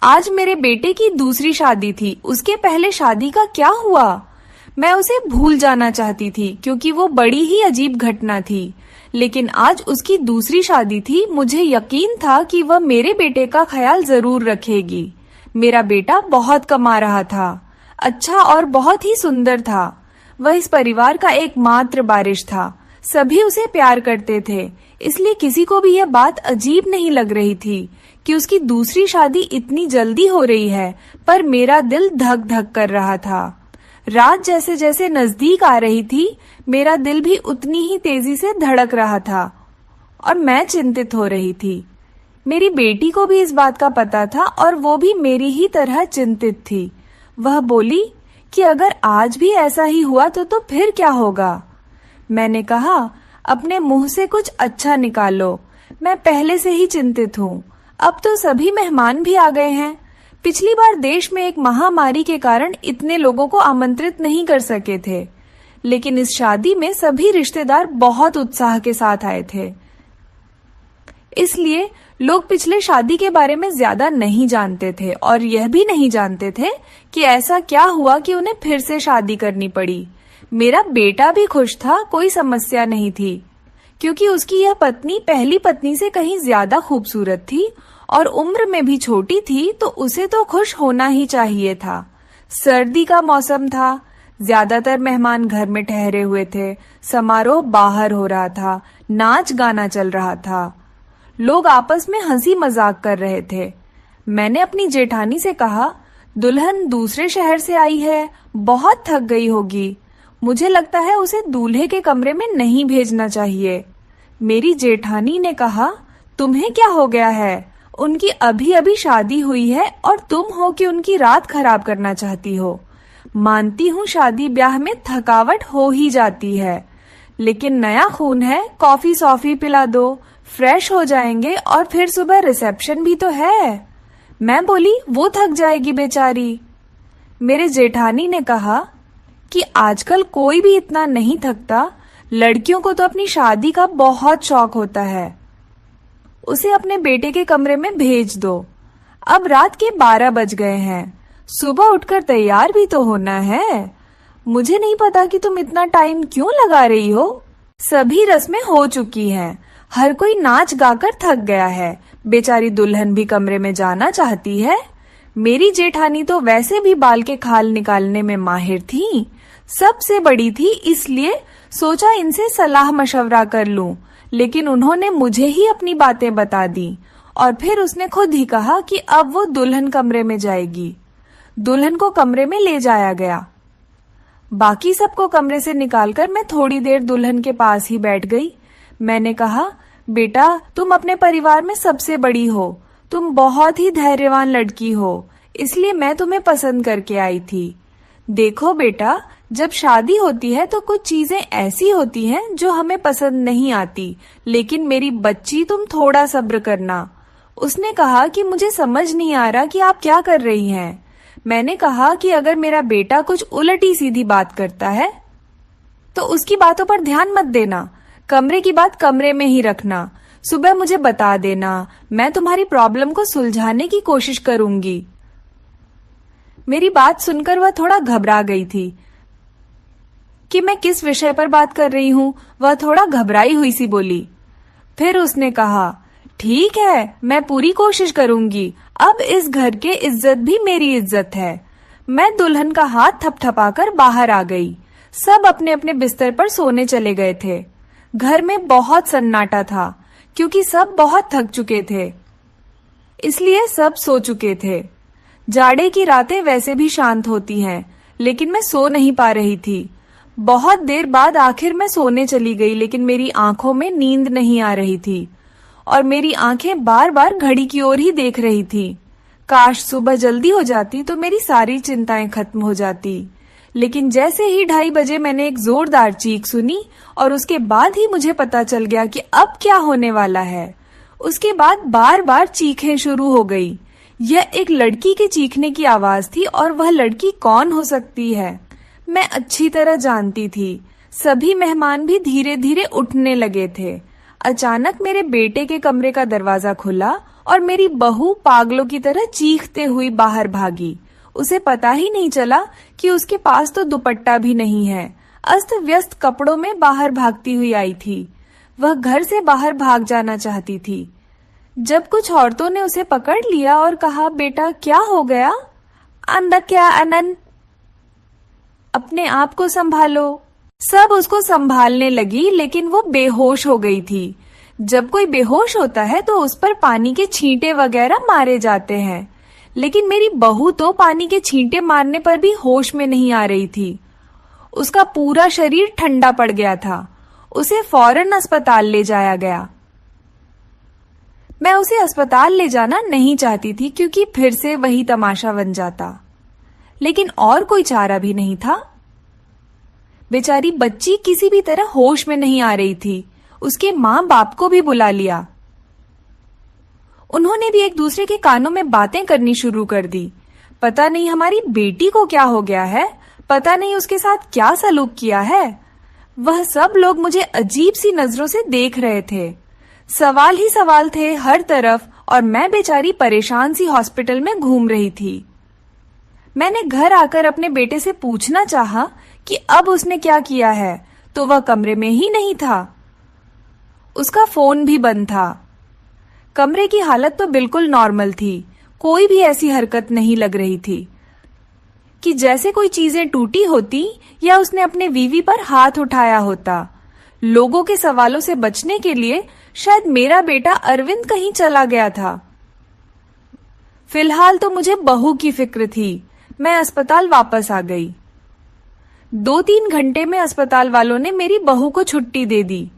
आज मेरे बेटे की दूसरी शादी थी। उसके पहले शादी का क्या हुआ? मैं उसे भूल जाना चाहती थी क्योंकि वो बड़ी ही अजीब घटना थी। लेकिन आज उसकी दूसरी शादी थी। मुझे यकीन था कि वह मेरे बेटे का ख्याल जरूर रखेगी। मेरा बेटा बहुत कमा रहा था, अच्छा और बहुत ही सुंदर था। वह इस परिवार का एकमात्र वारिस था। सभी उसे प्यार करते थे, इसलिए किसी को भी यह बात अजीब नहीं लग रही थी कि उसकी दूसरी शादी इतनी जल्दी हो रही है। पर मेरा दिल धक धक कर रहा था। रात जैसे जैसे नजदीक आ रही थी, मेरा दिल भी उतनी ही तेजी से धड़क रहा था और मैं चिंतित हो रही थी। मेरी बेटी को भी इस बात का पता था और वो भी मेरी ही तरह चिंतित थी। वह बोली कि अगर आज भी ऐसा ही हुआ तो फिर क्या होगा? मैंने कहा, अपने मुंह से कुछ अच्छा निकालो। मैं पहले से ही चिंतित हूँ। अब तो सभी मेहमान भी आ गए हैं। पिछली बार देश में एक महामारी के कारण इतने लोगों को आमंत्रित नहीं कर सके थे, लेकिन इस शादी में सभी रिश्तेदार बहुत उत्साह के साथ आए थे। इसलिए लोग पिछले शादी के बारे में ज्यादा नहीं जानते थे और यह भी नहीं जानते थे कि ऐसा क्या हुआ कि उन्हें फिर से शादी करनी पड़ी। मेरा बेटा भी खुश था, कोई समस्या नहीं थी, क्योंकि उसकी यह पत्नी पहली पत्नी से कहीं ज्यादा खूबसूरत थी और उम्र में भी छोटी थी, तो उसे तो खुश होना ही चाहिए था। सर्दी का मौसम था, ज्यादातर मेहमान घर में ठहरे हुए थे। समारोह बाहर हो रहा था, नाच गाना चल रहा था, लोग आपस में हंसी मजाक कर रहे थे। मैंने अपनी जेठानी से कहा, दुल्हन दूसरे शहर से आई है, बहुत थक गई होगी। मुझे लगता है उसे दूल्हे के कमरे में नहीं भेजना चाहिए। मेरी जेठानी ने कहा, तुम्हें क्या हो गया है? उनकी अभी अभी शादी हुई है और तुम हो कि उनकी रात खराब करना चाहती हो। मानती हूँ शादी ब्याह में थकावट हो ही जाती है, लेकिन नया खून है, कॉफी सॉफी पिला दो, फ्रेश हो जाएंगे और फिर सुबह रिसेप्शन भी तो है। मैं बोली, वो थक जाएगी बेचारी। मेरे जेठानी ने कहा कि आजकल कोई भी इतना नहीं थकता। लड़कियों को तो अपनी शादी का बहुत शौक होता है। उसे अपने बेटे के कमरे में भेज दो। अब रात के 12 बज गए हैं, सुबह उठकर तैयार भी तो होना है। मुझे नहीं पता कि तुम इतना टाइम क्यों लगा रही हो। सभी रस्में हो चुकी हैं, हर कोई नाच गाकर थक गया है। बेचारी दुल्हन भी कमरे में जाना चाहती है। मेरी जेठानी तो वैसे भी बाल के खाल निकालने में माहिर थी, सबसे बड़ी थी, इसलिए सोचा इनसे सलाह मशवरा कर लूं। लेकिन उन्होंने मुझे ही अपनी बातें बता दी और फिर उसने खुद ही कहा कि अब वो दुल्हन कमरे में जाएगी। दुल्हन को कमरे में ले जाया गया। बाकी सबको कमरे से निकालकर मैं थोड़ी देर दुल्हन के पास ही बैठ गई। मैंने कहा, बेटा, तुम अपने परिवार में सबसे बड़ी हो, तुम बहुत ही धैर्यवान लड़की हो, इसलिए मैं तुम्हें पसंद करके आई थी। देखो बेटा, जब शादी होती है तो कुछ चीजें ऐसी होती हैं जो हमें पसंद नहीं आती, लेकिन मेरी बच्ची तुम थोड़ा सब्र करना। उसने कहा कि मुझे समझ नहीं आ रहा कि आप क्या कर रही हैं। मैंने कहा कि अगर मेरा बेटा कुछ उलटी सीधी बात करता है तो उसकी बातों पर ध्यान मत देना, कमरे की बात कमरे में ही रखना। सुबह मुझे बता देना, मैं तुम्हारी प्रॉब्लम को सुलझाने की कोशिश करूंगी। मेरी बात सुनकर वह थोड़ा घबरा गई थी कि मैं किस विषय पर बात कर रही हूँ। वह थोड़ा घबराई हुई सी बोली। फिर उसने कहा, ठीक है, मैं पूरी कोशिश करूंगी। अब इस घर के इज्जत भी मेरी इज्जत है। मैं दुल्हन का हाथ थपथपाकर बाहर आ गई। सब अपने अपने बिस्तर पर सोने चले गए थे। घर में बहुत सन्नाटा था क्योंकि सब बहुत थक चुके थे, इसलिए सब सो चुके थे। जाड़े की रातें वैसे भी शांत होती हैं, लेकिन मैं सो नहीं पा रही थी। बहुत देर बाद आखिर मैं सोने चली गई, लेकिन मेरी आंखों में नींद नहीं आ रही थी और मेरी आंखें बार बार घड़ी की ओर ही देख रही थी। काश सुबह जल्दी हो जाती तो मेरी सारी चिंताएं खत्म हो जाती। लेकिन जैसे ही 2:30 बजे मैंने एक जोरदार चीख सुनी और उसके बाद ही मुझे पता चल गया कि अब क्या होने वाला है। उसके बाद बार बार चीखें शुरू हो गई। यह एक लड़की के चीखने की आवाज थी और वह लड़की कौन हो सकती है, मैं अच्छी तरह जानती थी। सभी मेहमान भी धीरे धीरे उठने लगे थे। अचानक मेरे बेटे के कमरे का दरवाजा खुला और मेरी बहू पागलों की तरह चीखते हुई बाहर भागी। उसे पता ही नहीं चला कि उसके पास तो दुपट्टा भी नहीं है। अस्त व्यस्त कपड़ों में बाहर भागती हुई आई थी। वह घर से बाहर भाग जाना चाहती थी। जब कुछ औरतों ने उसे पकड़ लिया और कहा, बेटा क्या हो गया? अंदर क्या अनन, अपने आप को संभालो। सब उसको संभालने लगी, लेकिन वो बेहोश हो गई थी। जब कोई बेहोश होता है तो उस पर पानी के छींटे वगैरह मारे जाते हैं, लेकिन मेरी बहू तो पानी के छींटे मारने पर भी होश में नहीं आ रही थी। उसका पूरा शरीर ठंडा पड़ गया था। उसे फौरन अस्पताल ले जाया गया। मैं उसे अस्पताल ले जाना नहीं चाहती थी, क्योंकि फिर से वही तमाशा बन जाता, लेकिन और कोई चारा भी नहीं था। बेचारी बच्ची किसी भी तरह होश में नहीं आ रही थी। उसके माँ बाप को भी बुला लिया। उन्होंने भी एक दूसरे के कानों में बातें करनी शुरू कर दी। पता नहीं हमारी बेटी को क्या हो गया है, पता नहीं उसके साथ क्या सलूक किया है। वह सब लोग मुझे अजीब सी नजरों से देख रहे थे। सवाल ही सवाल थे हर तरफ, और मैं बेचारी परेशान सी हॉस्पिटल में घूम रही थी। मैंने घर आकर अपने बेटे से पूछना चाहा कि अब उसने क्या किया है, तो वह कमरे में ही नहीं था। उसका फोन भी बंद था। कमरे की हालत तो बिल्कुल नॉर्मल थी। कोई भी ऐसी हरकत नहीं लग रही थी कि जैसे कोई चीजें टूटी होती या उसने अपने वीवी पर हाथ उठाया होता। लोगों के सवालों से बचने के लिए शायद मेरा बेटा अरविंद कहीं चला गया था। फिलहाल तो मुझे बहू की फिक्र थी। मैं अस्पताल वापस आ गई। 2-3 घंटे में अस्पताल वालों ने मेरी बहू को छुट्टी दे दी।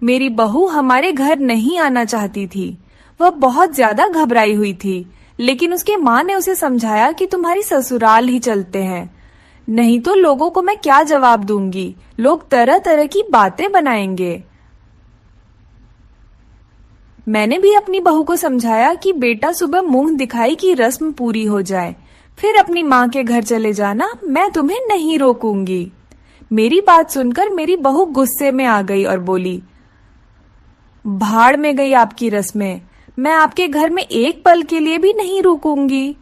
मेरी बहू हमारे घर नहीं आना चाहती थी। वह बहुत ज्यादा घबराई हुई थी, लेकिन उसके माँ ने उसे समझाया कि तुम्हारी ससुराल ही चलते हैं, नहीं तो लोगों को मैं क्या जवाब दूंगी। लोग तरह तरह की बातें बनाएंगे। मैंने भी अपनी बहू को समझाया कि बेटा सुबह मुंह दिखाई की रस्म पूरी हो जाए, फिर अपनी माँ के घर चले जाना, मैं तुम्हें नहीं रोकूंगी। मेरी बात सुनकर मेरी बहू गुस्से में आ गई और बोली, भाड़ में गई आपकी रस्में, मैं आपके घर में एक पल के लिए भी नहीं रुकूंगी।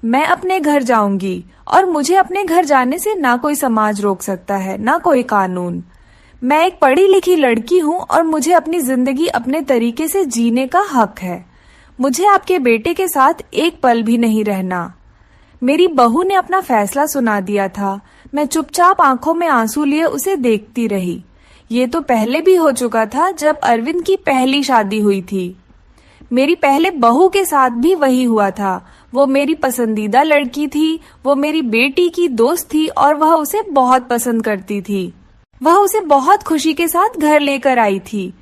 मैं अपने घर जाऊंगी, और मुझे अपने घर जाने से ना कोई समाज रोक सकता है, ना कोई कानून। मैं एक पढ़ी लिखी लड़की हूँ और मुझे अपनी जिंदगी अपने तरीके से जीने का हक है। मुझे आपके बेटे के साथ एक पल भी नहीं रहना। मेरी बहू ने अपना फैसला सुना दिया था। मैं चुपचाप आंखों में आंसू लिए उसे देखती रही। ये तो पहले भी हो चुका था, जब अरविंद की पहली शादी हुई थी। मेरी पहले बहू के साथ भी वही हुआ था। वो मेरी पसंदीदा लड़की थी, वो मेरी बेटी की दोस्त थी और वह उसे बहुत पसंद करती थी। वह उसे बहुत खुशी के साथ घर लेकर आई थी।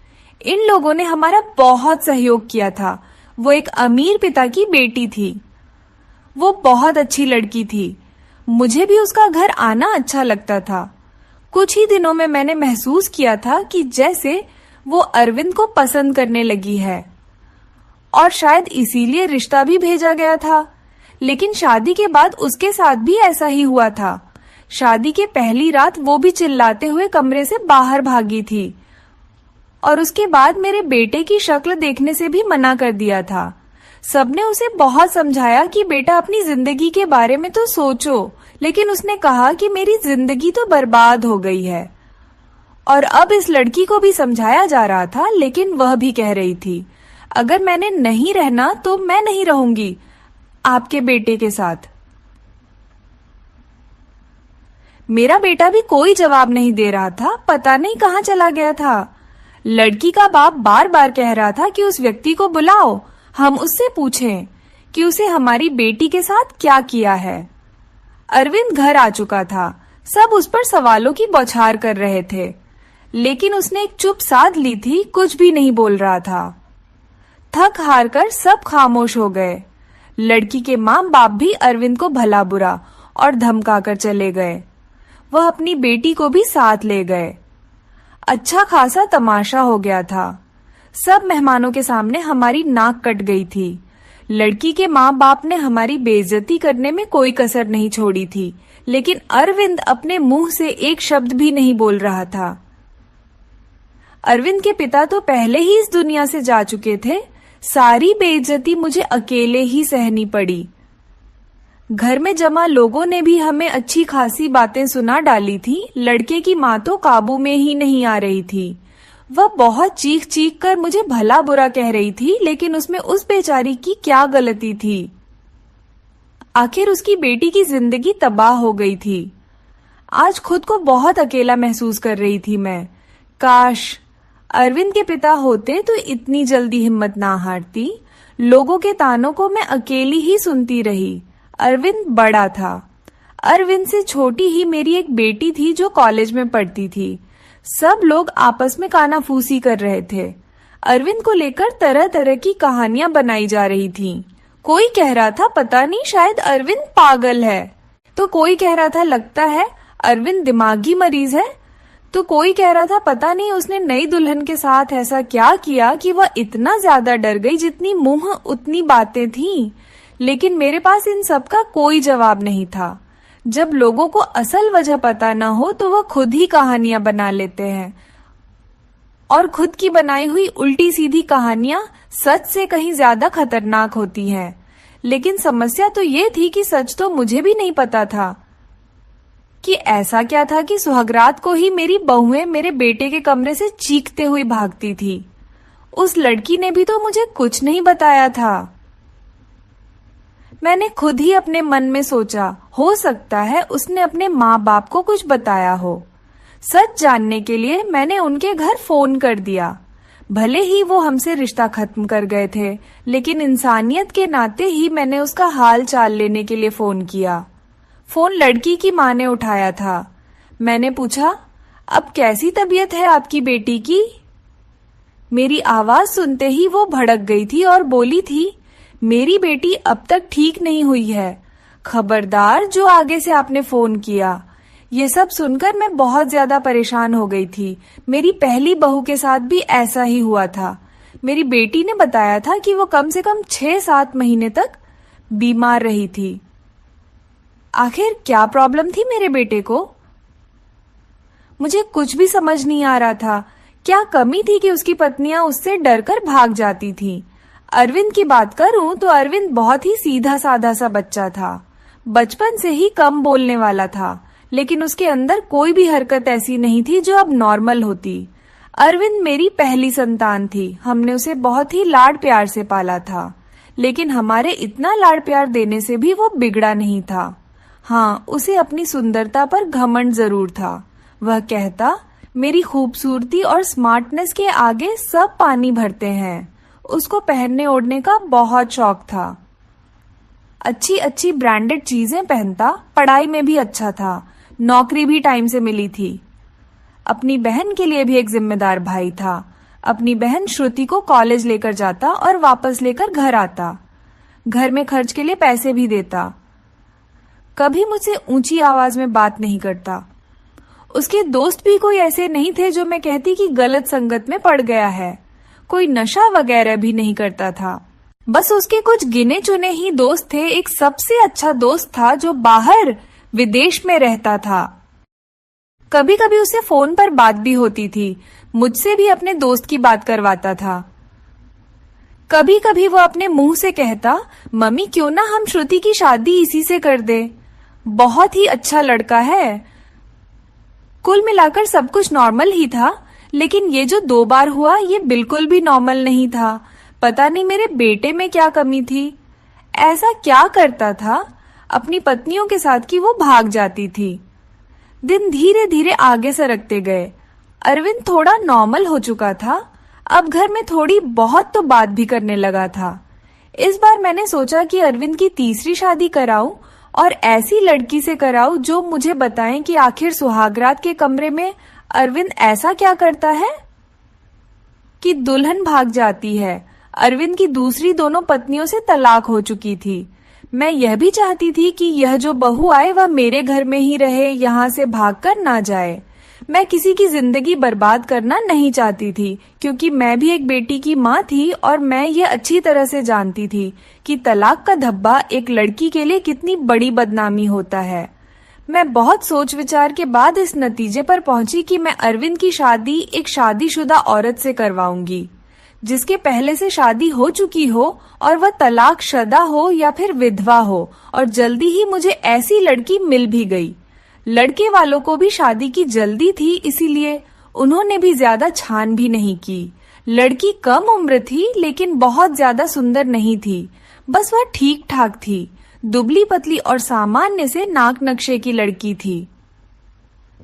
इन लोगों ने हमारा बहुत सहयोग किया था। वो एक अमीर पिता की बेटी थी। वो बहुत अच्छी लड़की थी। मुझे भी उसका घर आना अच्छा लगता था। कुछ ही दिनों में मैंने महसूस किया था कि जैसे वो अरविंद को पसंद करने लगी है, और शायद इसीलिए रिश्ता भी भेजा गया था। लेकिन शादी के बाद उसके साथ भी ऐसा ही हुआ था। शादी के पहली रात वो भी चिल्लाते हुए कमरे से बाहर भागी थी, और उसके बाद मेरे बेटे की शक्ल देखने से भी मना कर दिया था। सबने उसे बहुत समझाया कि बेटा अपनी जिंदगी के बारे में तो सोचो, लेकिन उसने कहा कि मेरी जिंदगी तो बर्बाद हो गई है। और अब इस लड़की को भी समझाया जा रहा था, लेकिन वह भी कह रही थी, अगर मैंने नहीं रहना तो मैं नहीं रहूंगी आपके बेटे के साथ। मेरा बेटा भी कोई जवाब नहीं दे रहा था। पता नहीं कहाँ चला गया था। लड़की का बाप बार बार कह रहा था कि उस व्यक्ति को बुलाओ, हम उससे पूछें कि उसे हमारी बेटी के साथ क्या किया है। अरविंद घर आ चुका था। सब उस पर सवालों की बौछार कर रहे थे, लेकिन उसने एक चुप साध ली थी, कुछ भी नहीं बोल रहा था। थक हार कर सब खामोश हो गए। लड़की के माँ बाप भी अरविंद को भला बुरा और धमकाकर चले गए। वह अपनी बेटी को भी साथ ले गए। अच्छा खासा तमाशा हो गया था। सब मेहमानों के सामने हमारी नाक कट गई थी। लड़की के माँ बाप ने हमारी बेइज्जती करने में कोई कसर नहीं छोड़ी थी, लेकिन अरविंद अपने मुंह से एक शब्द भी नहीं बोल रहा था। अरविंद के पिता तो पहले ही इस दुनिया से जा चुके थे। सारी बेइज्जती मुझे अकेले ही सहनी पड़ी। घर में जमा लोगों ने भी हमें अच्छी खासी बातें सुना डाली थी। लड़के की माँ तो काबू में ही नहीं आ रही थी। वह बहुत चीख चीख कर मुझे भला बुरा कह रही थी, लेकिन उसमें उस बेचारी की क्या गलती थी। आखिर उसकी बेटी की जिंदगी तबाह हो गई थी। आज खुद को बहुत अकेला महसूस कर रही थी मैं। काश अरविंद के पिता होते तो इतनी जल्दी हिम्मत ना हारती। लोगों के तानों को मैं अकेली ही सुनती रही। अरविंद बड़ा था। अरविंद से छोटी ही मेरी एक बेटी थी जो कॉलेज में पढ़ती थी। सब लोग आपस में कानाफूसी कर रहे थे। अरविंद को लेकर तरह तरह की कहानियां बनाई जा रही थीं। कोई कह रहा था पता नहीं शायद अरविंद पागल है, तो कोई कह रहा था लगता है अरविंद दिमागी मरीज है, तो कोई कह रहा था पता नहीं उसने नई दुल्हन के साथ ऐसा क्या किया कि वह इतना ज्यादा डर गई, जितनी मुंह उतनी बातें थीं। लेकिन मेरे पास इन सब का कोई जवाब नहीं था। जब लोगों को असल वजह पता न हो तो वह खुद ही कहानियां बना लेते हैं, और खुद की बनाई हुई उल्टी सीधी कहानियां सच से कहीं ज्यादा खतरनाक होती हैं। लेकिन समस्या तो ये थी कि सच तो मुझे भी नहीं पता था कि ऐसा क्या था कि सुहागरात को ही मेरी बहुएं मेरे बेटे के कमरे से चीखते हुई भागती थी। उस लड़की ने भी तो मुझे कुछ नहीं बताया था। मैंने खुद ही अपने मन में सोचा, हो सकता है उसने अपने माँ बाप को कुछ बताया हो। सच जानने के लिए मैंने उनके घर फोन कर दिया। भले ही वो हमसे रिश्ता खत्म कर गए थे, लेकिन इंसानियत के नाते ही मैंने उसका हाल चाल लेने के लिए फोन किया। फोन लड़की की माँ ने उठाया था। मैंने पूछा, अब कैसी तबीयत है आपकी बेटी की? मेरी आवाज सुनते ही वो भड़क गई थी और बोली थी, मेरी बेटी अब तक ठीक नहीं हुई है। खबरदार जो आगे से आपने फोन किया। ये सब सुनकर मैं बहुत ज्यादा परेशान हो गई थी। मेरी पहली बहू के साथ भी ऐसा ही हुआ था। मेरी बेटी ने बताया था कि वो कम से कम 6-7 महीने तक बीमार रही थी। आखिर क्या प्रॉब्लम थी मेरे बेटे को? मुझे कुछ भी समझ नहीं आ रहा था। क्या कमी थी कि उसकी पत्नियां उससे डरकर भाग जाती थीं? अरविंद की बात करूं तो अरविंद बहुत ही सीधा साधा सा बच्चा था। बचपन से ही कम बोलने वाला था, लेकिन उसके अंदर कोई भी हरकत ऐसी नहीं थी जो अब नॉर्मल होती। अरविंद मेरी पहली संतान थी। हमने उसे बहुत ही लाड प्यार से पाला था, लेकिन हमारे इतना लाड प्यार देने से भी वो बिगड़ा नहीं था। हाँ, उसे अपनी सुंदरता पर घमंड जरूर था। वह कहता, मेरी खूबसूरती और स्मार्टनेस के आगे सब पानी भरते हैं। उसको पहनने ओढ़ने का बहुत शौक था। अच्छी अच्छी ब्रांडेड चीजें पहनता, पढ़ाई में भी अच्छा था, नौकरी भी टाइम से मिली थी। अपनी बहन के लिए भी एक जिम्मेदार भाई था। अपनी बहन श्रुति को कॉलेज लेकर जाता और वापस लेकर घर आता। घर में खर्च के लिए पैसे भी देता। कभी मुझसे ऊंची आवाज में बात नहीं करता। उसके दोस्त भी कोई ऐसे नहीं थे जो मैं कहती कि गलत संगत में पड़ गया है। कोई नशा वगैरह भी नहीं करता था। बस उसके कुछ गिने चुने ही दोस्त थे। एक सबसे अच्छा दोस्त था जो बाहर विदेश में रहता था। कभी कभी उसे फोन पर बात भी होती थी। मुझसे भी अपने दोस्त की बात करवाता था। कभी कभी वो अपने मुंह से कहता, मम्मी क्यों ना हम श्रुति की शादी इसी से कर दे, बहुत ही अच्छा लड़का है। कुल मिलाकर सब कुछ नॉर्मल ही था, लेकिन ये जो 2 बार हुआ ये बिल्कुल भी नॉर्मल नहीं था। पता नहीं मेरे बेटे में क्या कमी थी। ऐसा क्या करता था अपनी पत्नियों के साथ कि वो भाग जाती थी। दिन धीरे धीरे आगे सरकते गए। अरविंद थोड़ा नॉर्मल हो चुका था। अब घर में थोड़ी बहुत तो बात भी करने लगा था। इस बार मैंने सोचा कि अरविंद की तीसरी शादी कराऊं और ऐसी लड़की से कराऊं जो मुझे बताएं कि आखिर सुहागरात के कमरे में अरविंद ऐसा क्या करता है कि दुल्हन भाग जाती है। अरविंद की दूसरी दोनों पत्नियों से तलाक हो चुकी थी। मैं यह भी चाहती थी कि यह जो बहू आए वह मेरे घर में ही रहे, यहाँ से भागकर ना जाए। मैं किसी की जिंदगी बर्बाद करना नहीं चाहती थी, क्योंकि मैं भी एक बेटी की माँ थी और मैं ये अच्छी तरह से जानती थी कि तलाक का धब्बा एक लड़की के लिए कितनी बड़ी बदनामी होता है। मैं बहुत सोच विचार के बाद इस नतीजे पर पहुंची कि मैं अरविंद की शादी एक शादीशुदा औरत से करवाऊंगी। जिसके पहले से शादी हो चुकी हो और वह तलाकशुदा हो या फिर विधवा हो, और जल्दी ही मुझे ऐसी लड़की मिल भी गई। लड़के वालों को भी शादी की जल्दी थी, इसीलिए उन्होंने भी ज्यादा छान भी नहीं की। लड़की कम उम्र थी लेकिन बहुत ज्यादा सुंदर नहीं थी, बस वह ठीक ठाक थी। दुबली पतली और सामान्य से नाक नक्शे की लड़की थी।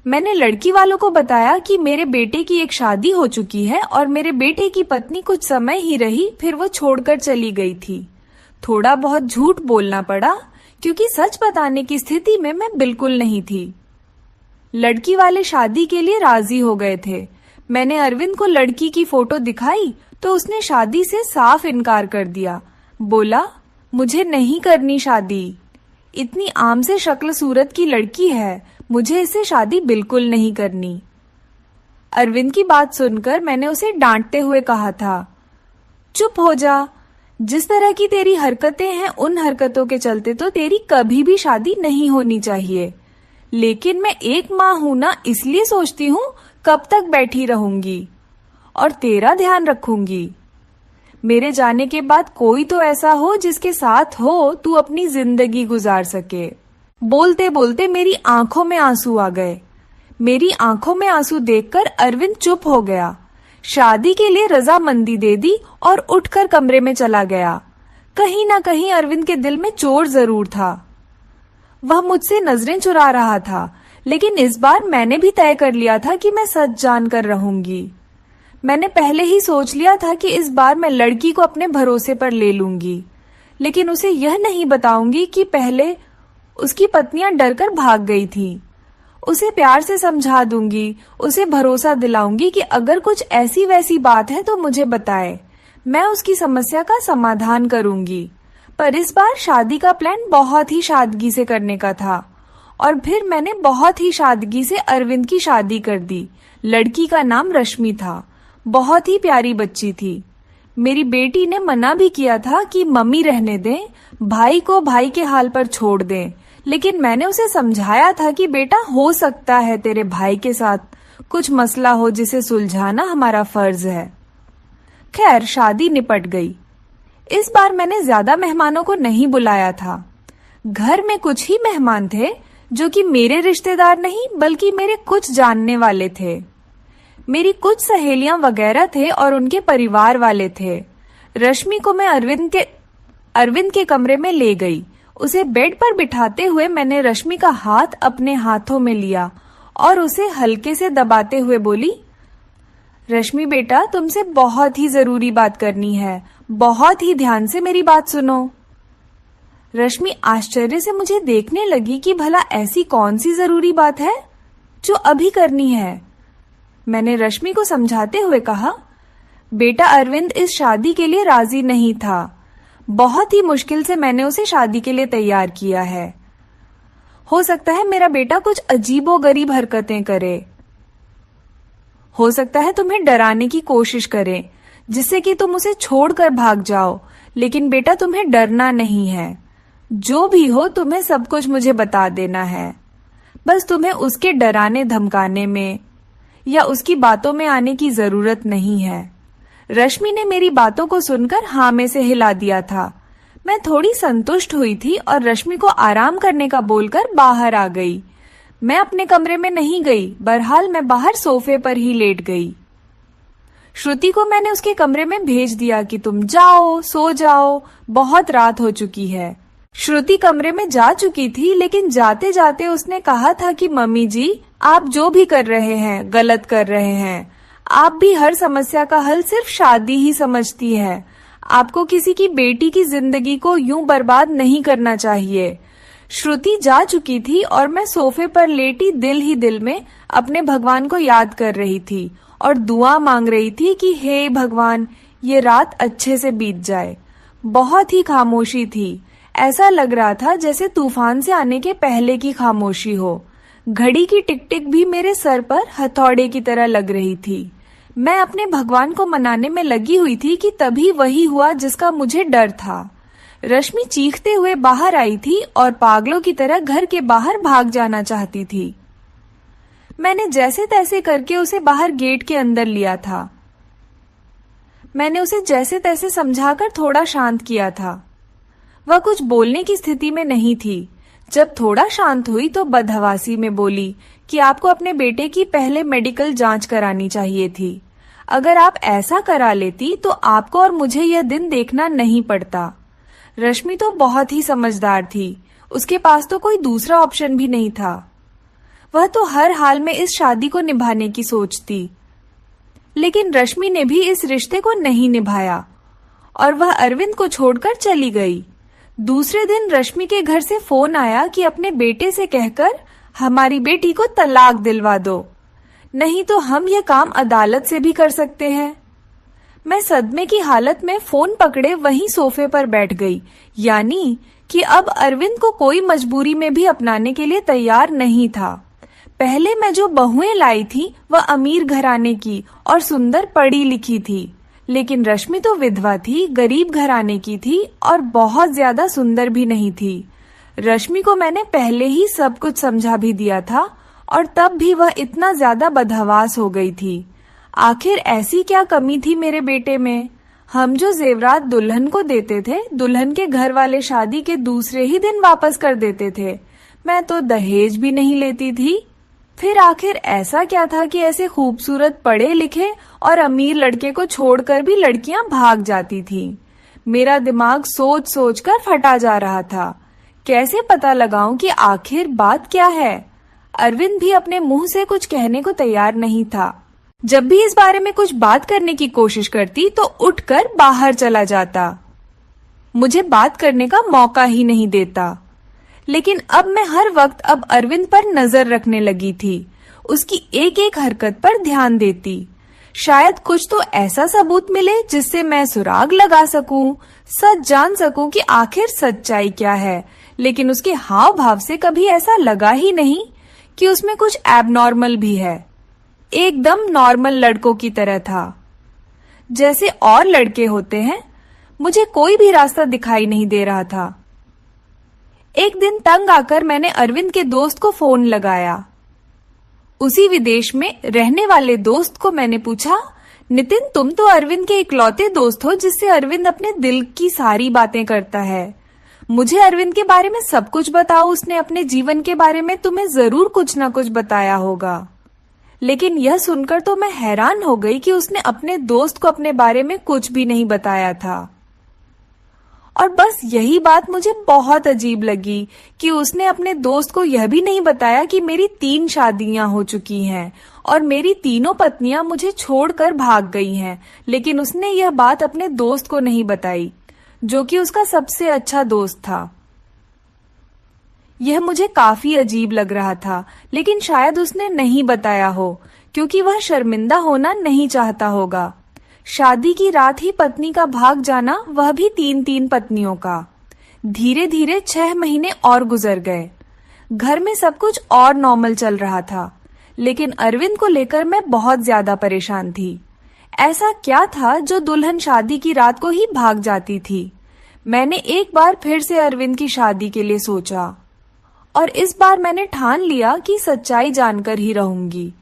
मैंने लड़की वालों को बताया कि मेरे बेटे की एक शादी हो चुकी है और मेरे बेटे की पत्नी कुछ समय ही रही, फिर वो छोड़कर चली गई थी। थोड़ा बहुत झूठ बोलना पड़ा क्योंकि सच बताने की स्थिति में मैं बिल्कुल नहीं थी। लड़की वाले शादी के लिए राजी हो गए थे। मैंने अरविंद को लड़की की फोटो दिखाई तो उसने शादी से साफ इनकार कर दिया। बोला, मुझे नहीं करनी शादी, इतनी आम से शक्ल सूरत की लड़की है, मुझे इससे शादी बिल्कुल नहीं करनी। अरविंद की बात सुनकर मैंने उसे डांटते हुए कहा था, चुप हो जा, जिस तरह की तेरी हरकतें हैं उन हरकतों के चलते तो तेरी कभी भी शादी नहीं होनी चाहिए। लेकिन मैं एक माँ हूं ना, इसलिए सोचती हूँ कब तक बैठी रहूंगी और तेरा ध्यान रखूंगी। मेरे जाने के बाद कोई तो ऐसा हो जिसके साथ हो तू अपनी जिंदगी गुजार सके। बोलते बोलते मेरी आंखों में आंसू आ गए। मेरी आंखों में आंसू देखकर अरविंद चुप हो गया, शादी के लिए रजामंदी दे दी और उठकर कमरे में चला गया। कहीं ना कहीं अरविंद के दिल में चोट जरूर था। वह मुझसे नजरें चुरा रहा था, लेकिन इस बार मैंने भी तय कर लिया था कि मैं सच जानकर रहूंगी। मैंने पहले ही सोच लिया था कि इस बार मैं लड़की को अपने भरोसे पर ले लूंगी, लेकिन उसे यह नहीं बताऊंगी कि पहले उसकी पत्नियां डरकर भाग गई थी। उसे प्यार से समझा दूंगी, उसे भरोसा दिलाऊंगी कि अगर कुछ ऐसी वैसी बात है तो मुझे बताए, मैं उसकी समस्या का समाधान करूंगी। पर इस बार शादी का प्लान बहुत ही सादगी से करने का था और फिर मैंने बहुत ही सादगी से अरविंद की शादी कर दी। लड़की का नाम रश्मि था, बहुत ही प्यारी बच्ची थी। मेरी बेटी ने मना भी किया था कि मम्मी रहने दें, भाई को भाई के हाल पर छोड़ दें, लेकिन मैंने उसे समझाया था कि बेटा, हो सकता है तेरे भाई के साथ कुछ मसला हो जिसे सुलझाना हमारा फर्ज है। खैर, शादी निपट गई। इस बार मैंने ज्यादा मेहमानों को नहीं बुलाया था। घर में कुछ ही मेहमान थे जो कि मेरे रिश्तेदार नहीं बल्कि मेरे कुछ जानने वाले थे। मेरी कुछ सहेलियां वगैरह थे और उनके परिवार वाले थे। रश्मि को मैं अरविंद के कमरे में ले गई। उसे बेड पर बिठाते हुए मैंने रश्मि का हाथ अपने हाथों में लिया और उसे हल्के से दबाते हुए बोली, रश्मि बेटा, तुमसे बहुत ही जरूरी बात करनी है, बहुत ही ध्यान से मेरी बात सुनो। रश्मि आश्चर्य से मुझे देखने लगी कि भला ऐसी कौन सी जरूरी बात है जो अभी करनी है। मैंने रश्मि को समझाते हुए कहा, बेटा, अरविंद इस शादी के लिए राजी नहीं था। बहुत ही मुश्किल से मैंने उसे शादी के लिए तैयार किया है। हो सकता है मेरा बेटा कुछ अजीबोगरीब हरकतें करे, हो सकता है तुम्हें डराने की कोशिश करे जिससे कि तुम उसे छोड़कर भाग जाओ, लेकिन बेटा तुम्हें डरना नहीं है। जो भी हो तुम्हें सब कुछ मुझे बता देना है। बस तुम्हें उसके डराने धमकाने में या उसकी बातों में आने की जरूरत नहीं है। रश्मि ने मेरी बातों को सुनकर हाँ में से हिला दिया था। मैं थोड़ी संतुष्ट हुई थी और रश्मि को आराम करने का बोलकर बाहर आ गई। मैं अपने कमरे में नहीं गई, बहरहाल मैं बाहर सोफे पर ही लेट गई। श्रुति को मैंने उसके कमरे में भेज दिया कि तुम जाओ, सो जाओ, बहुत रात हो चुकी है। श्रुति कमरे में जा चुकी थी, लेकिन जाते जाते उसने कहा था कि मम्मी जी, आप जो भी कर रहे हैं गलत कर रहे हैं। आप भी हर समस्या का हल सिर्फ शादी ही समझती है। आपको किसी की बेटी की जिंदगी को यूं बर्बाद नहीं करना चाहिए। श्रुति जा चुकी थी और मैं सोफे पर लेटी दिल ही दिल में अपने भगवान को याद कर रही थी और दुआ मांग रही थी कि हे भगवान, ये रात अच्छे से बीत जाए। बहुत ही खामोशी थी। ऐसा लग रहा था जैसे तूफान से आने के पहले की खामोशी हो। घड़ी की टिक टिक भी मेरे सर पर हथौड़े की तरह लग रही थी। मैं अपने भगवान को मनाने में लगी हुई थी कि तभी वही हुआ जिसका मुझे डर था। रश्मि चीखते हुए बाहर आई थी और पागलों की तरह घर के बाहर भाग जाना चाहती थी। मैंने जैसे तैसे करके उसे बाहर गेट के अंदर लिया था। मैंने उसे जैसे तैसे समझाकर थोड़ा शांत किया था। वह कुछ बोलने की स्थिति में नहीं थी। जब थोड़ा शांत हुई तो बदहवासी में बोली कि आपको अपने बेटे की पहले मेडिकल जांच करानी चाहिए थी। अगर आप ऐसा करा लेती तो आपको और मुझे यह दिन देखना नहीं पड़ता। रश्मि तो बहुत ही समझदार थी, उसके पास तो कोई दूसरा ऑप्शन भी नहीं था। वह तो हर हाल में इस शादी को निभाने की सोचती, लेकिन रश्मि ने भी इस रिश्ते को नहीं निभाया और वह अरविंद को छोड़कर चली गई। दूसरे दिन रश्मि के घर से फोन आया कि अपने बेटे से कहकर हमारी बेटी को तलाक दिलवा दो, नहीं तो हम यह काम अदालत से भी कर सकते हैं। मैं सदमे की हालत में फोन पकड़े वहीं सोफे पर बैठ गई, यानी कि अब अरविंद को कोई मजबूरी में भी अपनाने के लिए तैयार नहीं था। पहले मैं जो बहुएं लाई थी वह अमीर घराने की और सुंदर पढ़ी लिखी थी, लेकिन रश्मि तो विधवा थी, गरीब घराने की थी और बहुत ज्यादा सुंदर भी नहीं थी। रश्मि को मैंने पहले ही सब कुछ समझा भी दिया था और तब भी वह इतना ज्यादा बदहवास हो गई थी। आखिर ऐसी क्या कमी थी मेरे बेटे में? हम जो जेवरात दुल्हन को देते थे, दुल्हन के घर वाले शादी के दूसरे ही दिन वापस कर देते थे। मैं तो दहेज भी नहीं लेती थी। फिर आखिर ऐसा क्या था कि ऐसे खूबसूरत पढ़े लिखे और अमीर लड़के को छोड़कर भी लड़कियां भाग जाती थी? मेरा दिमाग सोच सोच कर फटा जा रहा था। कैसे पता लगाऊं कि आखिर बात क्या है? अरविंद भी अपने मुंह से कुछ कहने को तैयार नहीं था। जब भी इस बारे में कुछ बात करने की कोशिश करती तो उठकर बाहर चला जाता, मुझे बात करने का मौका ही नहीं देता। लेकिन अब मैं हर वक्त अब अरविंद पर नजर रखने लगी थी, उसकी एक एक हरकत पर ध्यान देती। शायद कुछ तो ऐसा सबूत मिले जिससे मैं सुराग लगा सकूं, सच जान सकूं कि आखिर सच्चाई क्या है। लेकिन उसके हाव भाव से कभी ऐसा लगा ही नहीं कि उसमें कुछ एबनॉर्मल भी है। एकदम नॉर्मल लड़कों की तरह था, जैसे और लड़के होते हैं। मुझे कोई भी रास्ता दिखाई नहीं दे रहा था। एक दिन तंग आकर मैंने अरविंद के दोस्त को फोन लगाया। उसी विदेश में रहने वाले दोस्त को मैंने पूछा, नितिन, तुम तो अरविंद के इकलौते दोस्त हो जिससे अरविंद अपने दिल की सारी बातें करता है। मुझे अरविंद के बारे में सब कुछ बताओ, उसने अपने जीवन के बारे में तुम्हें जरूर कुछ ना कुछ बताया होगा। लेकिन यह सुनकर तो मैं हैरान हो गई कि उसने अपने दोस्त को अपने बारे में कुछ भी नहीं बताया था। और बस यही बात मुझे बहुत अजीब लगी कि उसने अपने दोस्त को यह भी नहीं बताया कि मेरी 3 शादियां हो चुकी हैं और मेरी तीनों पत्नियां मुझे छोड़कर भाग गई हैं। लेकिन उसने यह बात अपने दोस्त को नहीं बताई, जो कि उसका सबसे अच्छा दोस्त था। यह मुझे काफी अजीब लग रहा था, लेकिन शायद उसने नहीं बताया हो क्योंकि वह शर्मिंदा होना नहीं चाहता होगा। शादी की रात ही पत्नी का भाग जाना, वह भी 3-3 पत्नियों का। धीरे धीरे 6 महीने और गुजर गए। घर में सब कुछ और नॉर्मल चल रहा था, लेकिन अरविंद को लेकर मैं बहुत ज्यादा परेशान थी। ऐसा क्या था जो दुल्हन शादी की रात को ही भाग जाती थी? मैंने एक बार फिर से अरविंद की शादी के लिए सोचा और इस बार मैंने ठान लिया कि सच्चाई जानकर ही रहूंगी।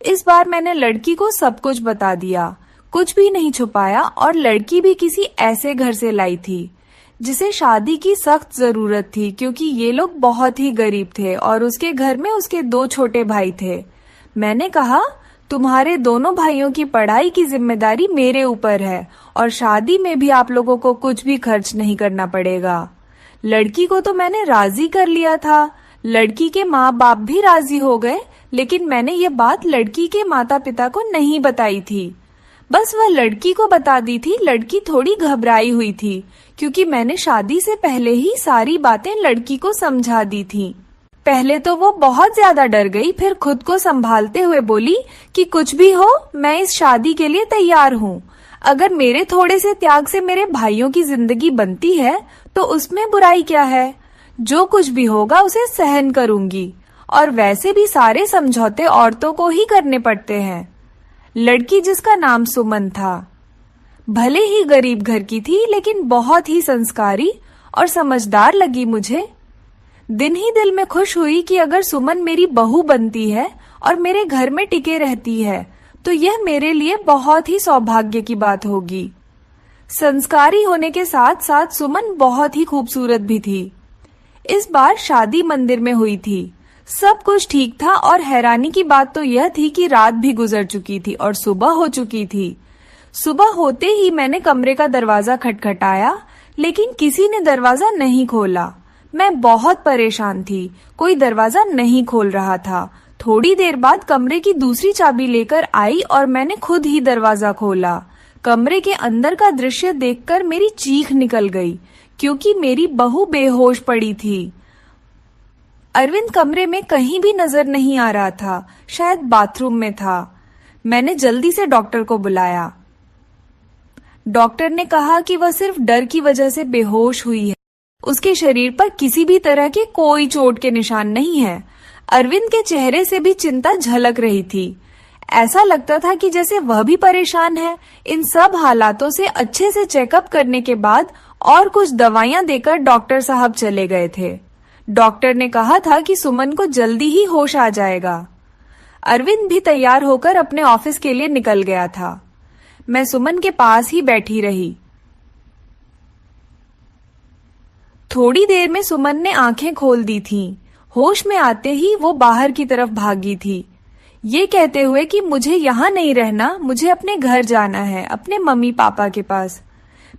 इस बार मैंने लड़की को सब कुछ बता दिया, कुछ भी नहीं छुपाया। और लड़की भी किसी ऐसे घर से लाई थी जिसे शादी की सख्त जरूरत थी, क्योंकि ये लोग बहुत ही गरीब थे और उसके घर में उसके 2 छोटे भाई थे। मैंने कहा, तुम्हारे दोनों भाइयों की पढ़ाई की जिम्मेदारी मेरे ऊपर है और शादी में भी आप लोगों को कुछ भी खर्च नहीं करना पड़ेगा। लड़की को तो मैंने राजी कर लिया था, लड़की के माँ बाप भी राजी हो गए, लेकिन मैंने ये बात लड़की के माता पिता को नहीं बताई थी। बस वह लड़की को बता दी थी। लड़की थोड़ी घबराई हुई थी क्योंकि मैंने शादी से पहले ही सारी बातें लड़की को समझा दी थी। पहले तो वो बहुत ज्यादा डर गई, फिर खुद को संभालते हुए बोली कि कुछ भी हो, मैं इस शादी के लिए तैयार हूँ। अगर मेरे थोड़े से त्याग से मेरे भाइयों की जिंदगी बनती है तो उसमें बुराई क्या है? जो कुछ भी होगा उसे सहन करूंगी। और वैसे भी सारे समझौते औरतों को ही करने पड़ते हैं। लड़की, जिसका नाम सुमन था, भले ही गरीब घर की थी लेकिन बहुत ही संस्कारी और समझदार लगी मुझे। दिन ही दिल में खुश हुई कि अगर सुमन मेरी बहू बनती है और मेरे घर में टिके रहती है तो यह मेरे लिए बहुत ही सौभाग्य की बात होगी। संस्कारी होने के साथ साथ सुमन बहुत ही खूबसूरत भी थी। इस बार शादी मंदिर में हुई थी। सब कुछ ठीक था और हैरानी की बात तो यह थी कि रात भी गुजर चुकी थी और सुबह हो चुकी थी। सुबह होते ही मैंने कमरे का दरवाजा खटखटाया, लेकिन किसी ने दरवाजा नहीं खोला। मैं बहुत परेशान थी, कोई दरवाजा नहीं खोल रहा था। थोड़ी देर बाद कमरे की दूसरी चाबी लेकर आई और मैंने खुद ही दरवाजा खोला। कमरे के अंदर का दृश्य देखकर मेरी चीख निकल गई, क्योंकि मेरी बहू बेहोश पड़ी थी। अरविंद कमरे में कहीं भी नजर नहीं आ रहा था, शायद बाथरूम में था। मैंने जल्दी से डॉक्टर को बुलाया। डॉक्टर ने कहा कि वह सिर्फ डर की वजह से बेहोश हुई है। उसके शरीर पर किसी भी तरह के कोई चोट के निशान नहीं है। अरविंद के चेहरे से भी चिंता झलक रही थी। ऐसा लगता था कि जैसे वह भी परेशान है। इन सब हालातों से अच्छे से चेकअप करने के बाद और कुछ दवाइयां देकर डॉक्टर साहब चले गए थे। डॉक्टर ने कहा था कि सुमन को जल्दी ही होश आ जाएगा। अरविंद भी तैयार होकर अपने ऑफिस के लिए निकल गया था। मैं सुमन के पास ही बैठी रही। थोड़ी देर में सुमन ने आंखें खोल दी थीं। होश में आते ही वो बाहर की तरफ भागी थी, ये कहते हुए कि मुझे यहाँ नहीं रहना, मुझे अपने घर जाना है, अपने मम्मी पापा के पास।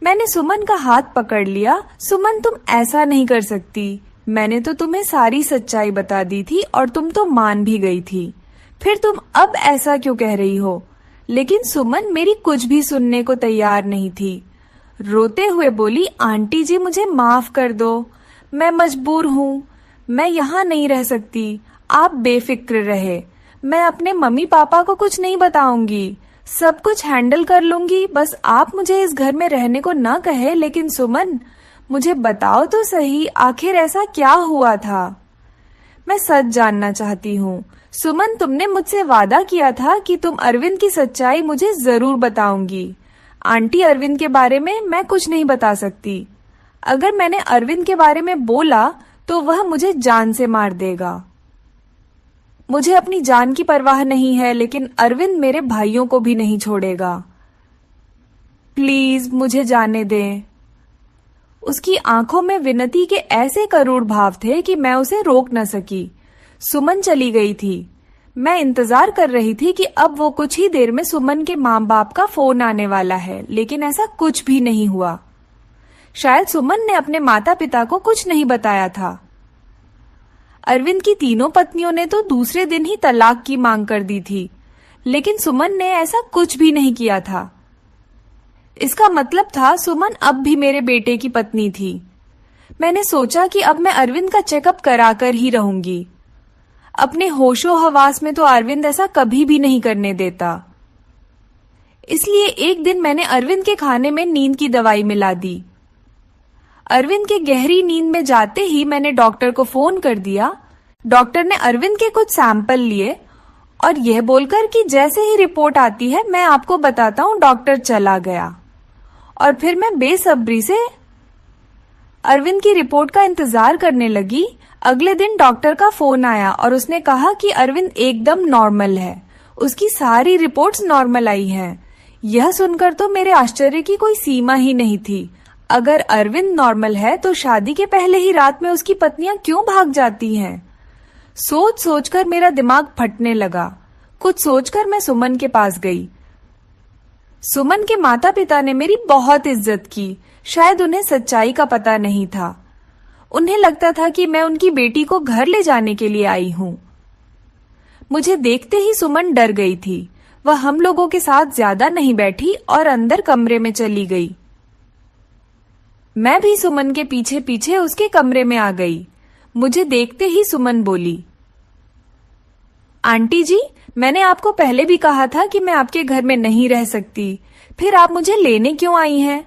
मैंने सुमन का हाथ पकड़ लिया। सुमन, तुम ऐसा नहीं कर सकती। मैंने तो तुम्हें सारी सच्चाई बता दी थी और तुम तो मान भी गई थी। फिर तुम अब ऐसा क्यों कह रही हो? लेकिन सुमन मेरी कुछ भी सुनने को तैयार नहीं थी। रोते हुए बोली, आंटी जी मुझे माफ कर दो, मैं मजबूर हूँ, मैं यहाँ नहीं रह सकती। आप बेफिक्र रहे, मैं अपने मम्मी पापा को कुछ नहीं बताऊंगी, सब कुछ हैंडल कर लूंगी। बस आप मुझे इस घर में रहने को ना कहे। लेकिन सुमन, मुझे बताओ तो सही, आखिर ऐसा क्या हुआ था? मैं सच जानना चाहती हूँ। सुमन, तुमने मुझसे वादा किया था कि तुम अरविंद की सच्चाई मुझे जरूर बताऊंगी। आंटी, अरविंद के बारे में मैं कुछ नहीं बता सकती। अगर मैंने अरविंद के बारे में बोला तो वह मुझे जान से मार देगा। मुझे अपनी जान की परवाह नहीं है, लेकिन अरविंद मेरे भाइयों को भी नहीं छोड़ेगा। प्लीज मुझे जाने दें। उसकी आंखों में विनती के ऐसे करूण भाव थे कि मैं उसे रोक न सकी। सुमन चली गई थी। मैं इंतजार कर रही थी कि अब वो कुछ ही देर में सुमन के माँ बाप का फोन आने वाला है, लेकिन ऐसा कुछ भी नहीं हुआ। शायद सुमन ने अपने माता पिता को कुछ नहीं बताया था। अरविंद की तीनों पत्नियों ने तो दूसरे दिन ही तलाक की मांग कर दी थी, लेकिन सुमन ने ऐसा कुछ भी नहीं किया था। इसका मतलब था सुमन अब भी मेरे बेटे की पत्नी थी। मैंने सोचा कि अब मैं अरविंद का चेकअप कराकर ही रहूंगी। अपने होशो हवास में तो अरविंद ऐसा कभी भी नहीं करने देता। इसलिए एक दिन मैंने अरविंद के खाने में नींद की दवाई मिला दी। अरविंद के गहरी नींद में जाते ही मैंने डॉक्टर को फोन कर दिया। डॉक्टर ने अरविंद के कुछ सैंपल लिए और यह बोलकर कि जैसे ही रिपोर्ट आती है मैं आपको बताता हूँ, डॉक्टर चला गया। और फिर मैं बेसब्री से अरविंद की रिपोर्ट का इंतजार करने लगी। अगले दिन डॉक्टर का फोन आया और उसने कहा कि अरविंद एकदम नॉर्मल है, उसकी सारी रिपोर्ट्स नॉर्मल आई हैं। यह सुनकर तो मेरे आश्चर्य की कोई सीमा ही नहीं थी। अगर अरविंद नॉर्मल है तो शादी के पहले ही रात में उसकी पत्नियां क्यों भाग जाती हैं? सोच सोचकर मेरा दिमाग फटने लगा। कुछ सोचकर मैं सुमन के पास गई। सुमन के माता पिता ने मेरी बहुत इज्जत की। शायद उन्हें सच्चाई का पता नहीं था। उन्हें लगता था कि मैं उनकी बेटी को घर ले जाने के लिए आई हूँ। मुझे देखते ही सुमन डर गई थी। वह हम लोगों के साथ ज्यादा नहीं बैठी और अंदर कमरे में चली गई। मैं भी सुमन के पीछे पीछे उसके कमरे में आ गई। मुझे देखते ही सुमन बोली, आंटी जी, मैंने आपको पहले भी कहा था कि मैं आपके घर में नहीं रह सकती, फिर आप मुझे लेने क्यों आई हैं?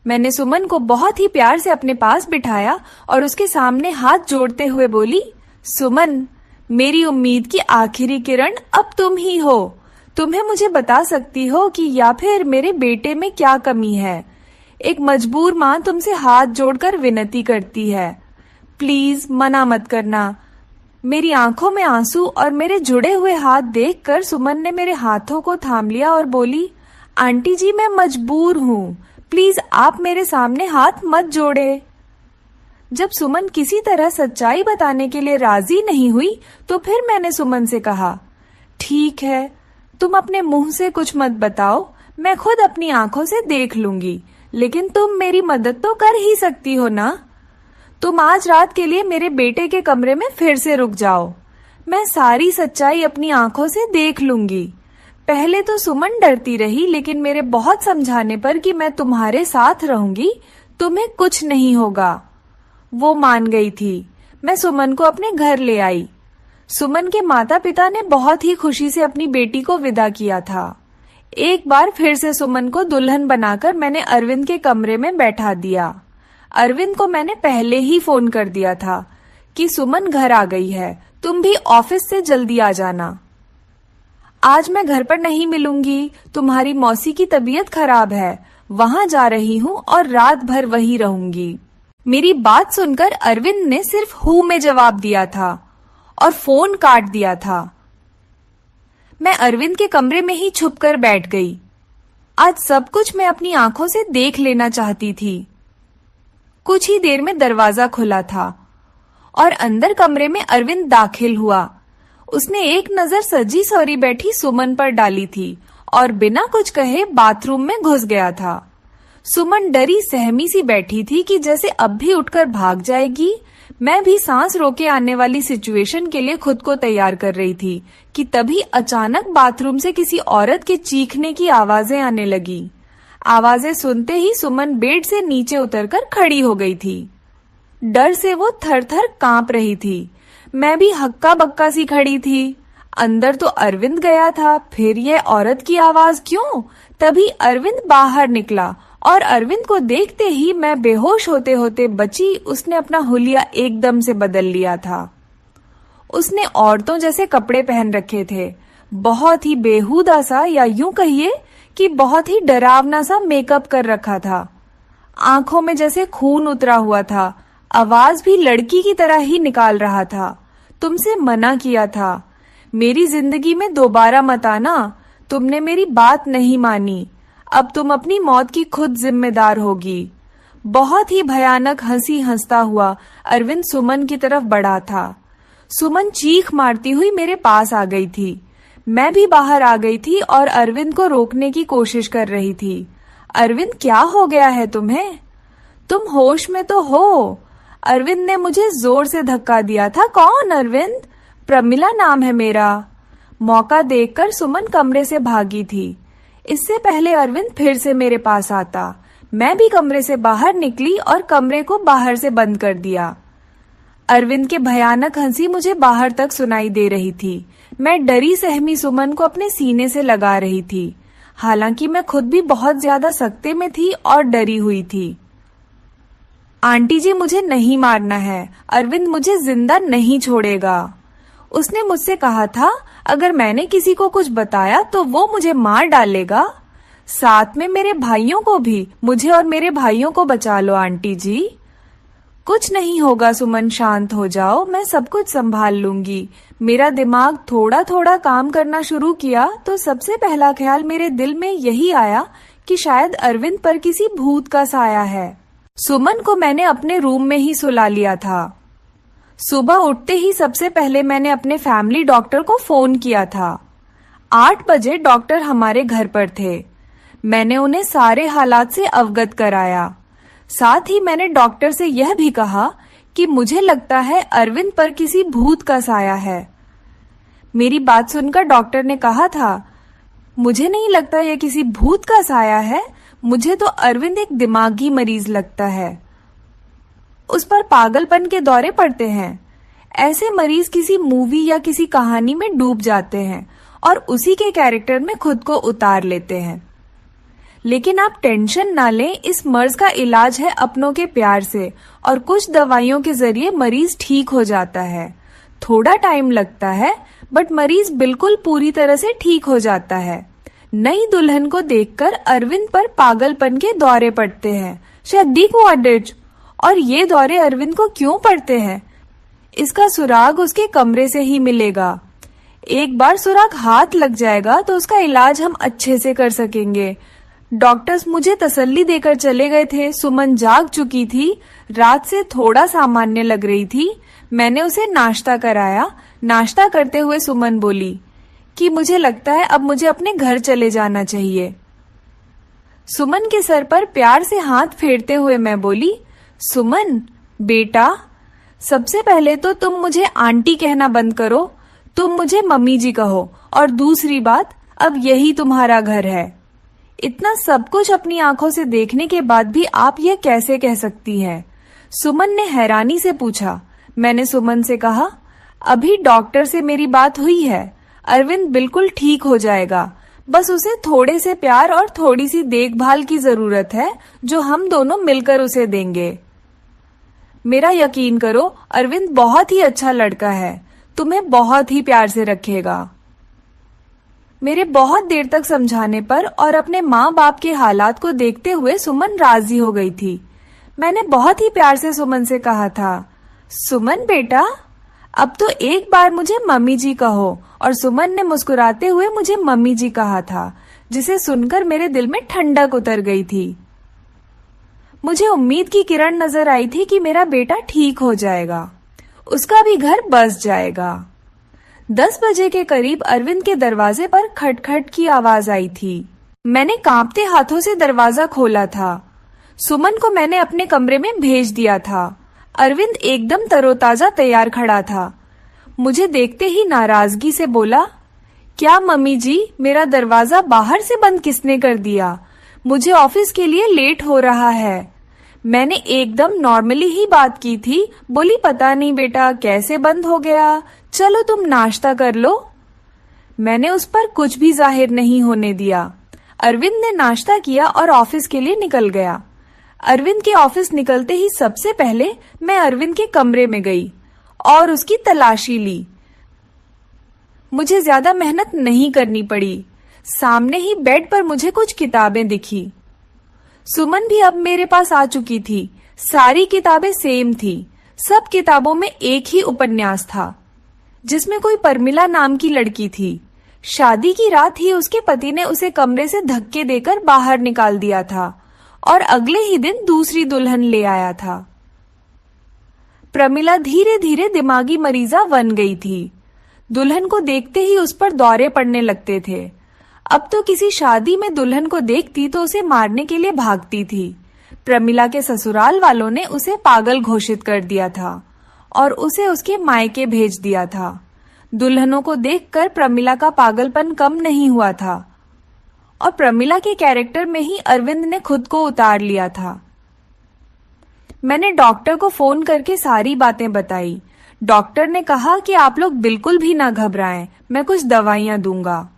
मैंने सुमन को बहुत ही प्यार से अपने पास बिठाया और उसके सामने हाथ जोड़ते हुए बोली, सुमन, मेरी उम्मीद की आखिरी किरण अब तुम ही हो। तुम्हें मुझे बता सकती हो कि या फिर मेरे बेटे में क्या कमी है। एक मजबूर माँ तुमसे हाथ जोड़कर विनती करती है, प्लीज मना मत करना। मेरी आंखों में आंसू और मेरे जुड़े हुए हाथ देखकर सुमन ने मेरे हाथों को थाम लिया और बोली, आंटी जी मैं मजबूर हूँ, प्लीज आप मेरे सामने हाथ मत जोड़े। जब सुमन किसी तरह सच्चाई बताने के लिए राजी नहीं हुई तो फिर मैंने सुमन से कहा, ठीक है, तुम अपने मुंह से कुछ मत बताओ, मैं खुद अपनी आंखों से देख लूंगी, लेकिन तुम मेरी मदद तो कर ही सकती हो ना। तुम आज रात के लिए मेरे बेटे के कमरे में फिर से रुक जाओ, मैं सारी सच्चाई अपनी आंखों से देख लूंगी। पहले तो सुमन डरती रही, लेकिन मेरे बहुत समझाने पर कि मैं तुम्हारे साथ रहूंगी, तुम्हें कुछ नहीं होगा, वो मान गई थी। मैं सुमन को अपने घर ले आई। सुमन के माता पिता ने बहुत ही खुशी से अपनी बेटी को विदा किया था। एक बार फिर से सुमन को दुल्हन बनाकर मैंने अरविंद के कमरे में बैठा दिया। अरविंद को मैंने पहले ही फोन कर दिया था कि सुमन घर आ गई है, तुम भी ऑफिस से जल्दी आ जाना। आज मैं घर पर नहीं मिलूंगी, तुम्हारी मौसी की तबीयत खराब है, वहां जा रही हूँ और रात भर वहीं रहूंगी। मेरी बात सुनकर अरविंद ने सिर्फ हू में जवाब दिया था और फोन काट दिया था। मैं अरविंद के कमरे में ही छुपकर बैठ गई। आज सब कुछ मैं अपनी आंखों से देख लेना चाहती थी। कुछ ही देर में दरवाजा खुला था और अंदर कमरे में अरविंद दाखिल हुआ। उसने एक नजर सजी सवरी बैठी सुमन पर डाली थी और बिना कुछ कहे बाथरूम में घुस गया था। सुमन डरी सहमी सी बैठी थी कि जैसे अब भी उठकर भाग जाएगी। मैं भी सांस रोके आने वाली सिचुएशन के लिए खुद को तैयार कर रही थी कि तभी अचानक बाथरूम से किसी औरत के चीखने की आवाजें आने लगी। आवाजें सुनते ही सुमन बेड से नीचे उतरकर खड़ी हो गई थी। डर से वो थर-थर कांप रही थी। मैं भी हक्का बक्का सी खड़ी थी। अंदर तो अरविंद गया था, फिर ये औरत की आवाज क्यों? तभी अरविंद बाहर निकला और अरविंद को देखते ही मैं बेहोश होते होते बची। उसने अपना हुलिया एकदम से बदल लिया था। उसने औरतों जैसे कपड़े पहन रखे थे, बहुत ही बेहुदा सा, या यूं कहिए कि बहुत ही डरावना सा मेकअप कर रखा था। आंखों में जैसे खून उतरा हुआ था। आवाज भी लड़की की तरह ही निकाल रहा था। तुमसे मना किया था, मेरी जिंदगी में दोबारा मत आना। तुमने मेरी बात नहीं मानी, अब तुम अपनी मौत की खुद जिम्मेदार होगी। बहुत ही भयानक हंसी हंसता हुआ अरविंद सुमन की तरफ बढ़ा था। सुमन चीख मारती हुई मेरे पास आ गई थी। मैं भी बाहर आ गई थी और अरविंद को रोकने की कोशिश कर रही थी। अरविंद, क्या हो गया है तुम्हें? तुम होश में तो हो? अरविंद ने मुझे जोर से धक्का दिया था। कौन अरविंद? प्रमिला नाम है मेरा। मौका देखकर सुमन कमरे से भागी थी। इससे पहले अरविंद फिर से मेरे पास आता। मैं भी कमरे से बाहर निकली और कमरे को बाहर से बंद कर दिया। अरविंद के भयानक हंसी मुझे बाहर तक सुनाई दे रही थी। मैं डरी सहमी सुमन को अपने सीने से लगा रही थी। हालांकि मैं खुद भी बहुत ज्यादा सकते में थी और डरी हुई थी। आंटी जी, मुझे नहीं मारना है, अरविंद मुझे जिंदा नहीं छोड़ेगा। उसने मुझसे कहा था अगर मैंने किसी को कुछ बताया तो वो मुझे मार डालेगा, साथ में मेरे भाइयों को भी। मुझे और मेरे भाइयों को बचा लो आंटी जी। कुछ नहीं होगा सुमन, शांत हो जाओ, मैं सब कुछ संभाल लूंगी। मेरा दिमाग थोड़ा थोड़ा काम करना शुरू किया तो सबसे पहला ख्याल मेरे दिल में यही आया कि शायद अरविंद पर किसी भूत का साया है। सुमन को मैंने अपने रूम में ही सुला लिया था। सुबह उठते ही सबसे पहले मैंने अपने फैमिली डॉक्टर को फोन किया था। 8 बजे डॉक्टर हमारे घर पर थे। मैंने उन्हें सारे हालात से अवगत कराया। साथ ही मैंने डॉक्टर से यह भी कहा कि मुझे लगता है अरविंद पर किसी भूत का साया है। मेरी बात सुनकर डॉक्टर ने कहा था, मुझे नहीं लगता यह किसी भूत का साया है, मुझे तो अरविंद एक दिमागी मरीज लगता है। उस पर पागलपन के दौरे पड़ते हैं। ऐसे मरीज किसी मूवी या किसी कहानी में डूब जाते हैं और उसी के कैरेक्टर में खुद को उतार लेते हैं। लेकिन आप टेंशन ना लें, इस मर्ज का इलाज है अपनों के प्यार से और कुछ दवाइयों के जरिए मरीज ठीक हो जाता है। थोड़ा टाइम लगता है बट मरीज बिल्कुल पूरी तरह से ठीक हो जाता है। नई दुल्हन को देखकर अरविंद पर पागलपन के दौरे पड़ते हैं। शायद और ये दौरे अरविंद को क्यों पड़ते हैं, इसका सुराग उसके कमरे से ही मिलेगा। एक बार सुराग हाथ लग जाएगा तो उसका इलाज हम अच्छे से कर सकेंगे। डॉक्टर्स मुझे तसल्ली देकर चले गए थे। सुमन जाग चुकी थी, रात से थोड़ा सामान्य लग रही थी। मैंने उसे नाश्ता कराया। नाश्ता करते हुए सुमन बोली कि मुझे लगता है अब मुझे अपने घर चले जाना चाहिए। सुमन के सर पर प्यार से हाथ फेरते हुए मैं बोली, सुमन बेटा, सबसे पहले तो तुम मुझे आंटी कहना बंद करो, तुम मुझे मम्मी जी कहो। और दूसरी बात, अब यही तुम्हारा घर है। इतना सब कुछ अपनी आंखों से देखने के बाद भी आप ये कैसे कह सकती है? सुमन ने हैरानी से पूछा। मैंने सुमन से कहा, अभी डॉक्टर से मेरी बात हुई है, अरविंद बिल्कुल ठीक हो जाएगा, बस उसे थोड़े से प्यार और थोड़ी सी देखभाल की जरूरत है जो हम दोनों मिलकर उसे देंगे। मेरा यकीन करो, अरविंद बहुत ही अच्छा लड़का है, तुम्हें बहुत ही प्यार से रखेगा। मेरे बहुत देर तक समझाने पर और अपने माँ बाप के हालात को देखते हुए सुमन राजी हो गई थी। मैंने बहुत ही प्यार से सुमन से कहा था, सुमन बेटा, अब तो एक बार मुझे मम्मी जी कहो। और सुमन ने मुस्कुराते हुए मुझे मम्मी जी कहा था, जिसे सुनकर मेरे दिल में ठंडक उतर गई थी। मुझे उम्मीद की किरण नजर आई थी कि मेरा बेटा ठीक हो जाएगा, उसका भी घर बस जाएगा। 10 बजे के करीब अरविंद के दरवाजे पर खटखट की आवाज आई थी। मैंने कांपते हाथों से दरवाजा खोला था। सुमन को मैंने अपने कमरे में भेज दिया था। अरविंद एकदम तरोताजा तैयार खड़ा था। मुझे देखते ही नाराजगी से बोला, क्या मम्मी जी, मेरा दरवाजा बाहर से बंद किसने कर दिया? मुझे ऑफिस के लिए लेट हो रहा है। मैंने एकदम नॉर्मली ही बात की थी। बोली, पता नहीं बेटा कैसे बंद हो गया, चलो तुम नाश्ता कर लो। मैंने उस पर कुछ भी जाहिर नहीं होने दिया। अरविंद ने नाश्ता किया और ऑफिस के लिए निकल गया। अरविंद के ऑफिस निकलते ही सबसे पहले मैं अरविंद के कमरे में गई और उसकी तलाशी ली। मुझे ज्यादा मेहनत नहीं करनी पड़ी। सामने ही बेड पर मुझे कुछ किताबें दिखी। सुमन भी अब मेरे पास आ चुकी थी। सारी किताबें सेम थी। सब किताबों में एक ही उपन्यास था, जिसमें कोई परमिला नाम की लड़की थी। शादी की रात ही उसके पति ने उसे कमरे से धक्के देकर बाहर निकाल दिया था और अगले ही दिन दूसरी दुल्हन ले आया था। प्रमिला धीरे धीरे दिमागी मरीजा बन गई थी। दुल्हन को देखते ही उस पर दौरे पड़ने लगते थे। अब तो किसी शादी में दुल्हन को देखती तो उसे मारने के लिए भागती थी। प्रमिला के ससुराल वालों ने उसे पागल घोषित कर दिया था और उसे उसके मायके भेज दिया था। दुल्हनों को देखकर प्रमिला का पागलपन कम नहीं हुआ था और प्रमिला के कैरेक्टर में ही अरविंद ने खुद को उतार लिया था। मैंने डॉक्टर को फोन करके सारी बातें बताई। डॉक्टर ने कहा कि आप लोग बिल्कुल भी ना घबराएं, मैं कुछ दवाइयां दूंगा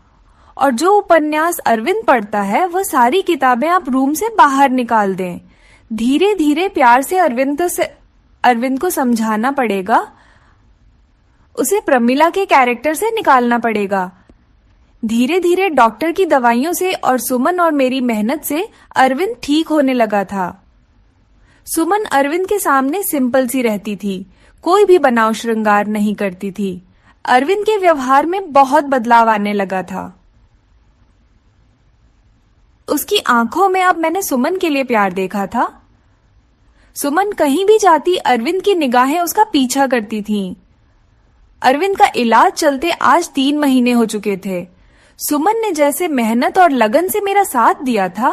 और जो उपन्यास अरविंद पढ़ता है वह सारी किताबें आप रूम से बाहर निकाल दें। धीरे धीरे प्यार से अरविंद को समझाना पड़ेगा, उसे प्रमिला के कैरेक्टर से निकालना पड़ेगा। धीरे धीरे डॉक्टर की दवाइयों से और सुमन और मेरी मेहनत से अरविंद ठीक होने लगा था। सुमन अरविंद के सामने सिंपल सी रहती थी, कोई भी बनाव श्रृंगार नहीं करती थी। अरविंद के व्यवहार में बहुत बदलाव आने लगा था। उसकी आंखों में अब मैंने सुमन के लिए प्यार देखा था। सुमन कहीं भी जाती अरविंद की निगाहें उसका पीछा करती थीं। अरविंद का इलाज चलते आज 3 महीने हो चुके थे। सुमन ने जैसे मेहनत और लगन से मेरा साथ दिया था,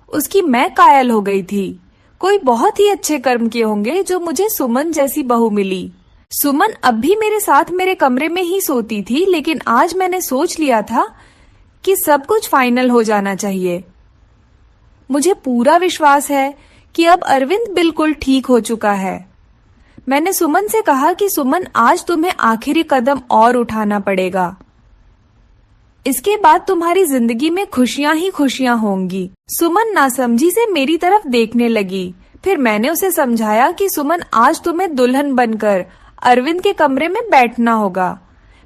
उसकी मैं कायल हो गई थी। कोई बहुत ही अच्छे कर्म किए होंगे जो मुझे सुमन जैसी बहू मिली। सुमन अब भी मेरे साथ मेरे कमरे में ही सोती थी, लेकिन आज मैंने सोच लिया था कि सब कुछ फाइनल हो जाना चाहिए। मुझे पूरा विश्वास है कि अब अरविंद बिल्कुल ठीक हो चुका है। मैंने सुमन से कहा कि सुमन, आज तुम्हें आखिरी कदम और उठाना पड़ेगा। इसके बाद तुम्हारी जिंदगी में खुशियां ही खुशियां होंगी। सुमन नासमझी से मेरी तरफ देखने लगी। फिर मैंने उसे समझाया कि सुमन, आज तुम्हें दुल्हन बनकर अरविंद के कमरे में बैठना होगा।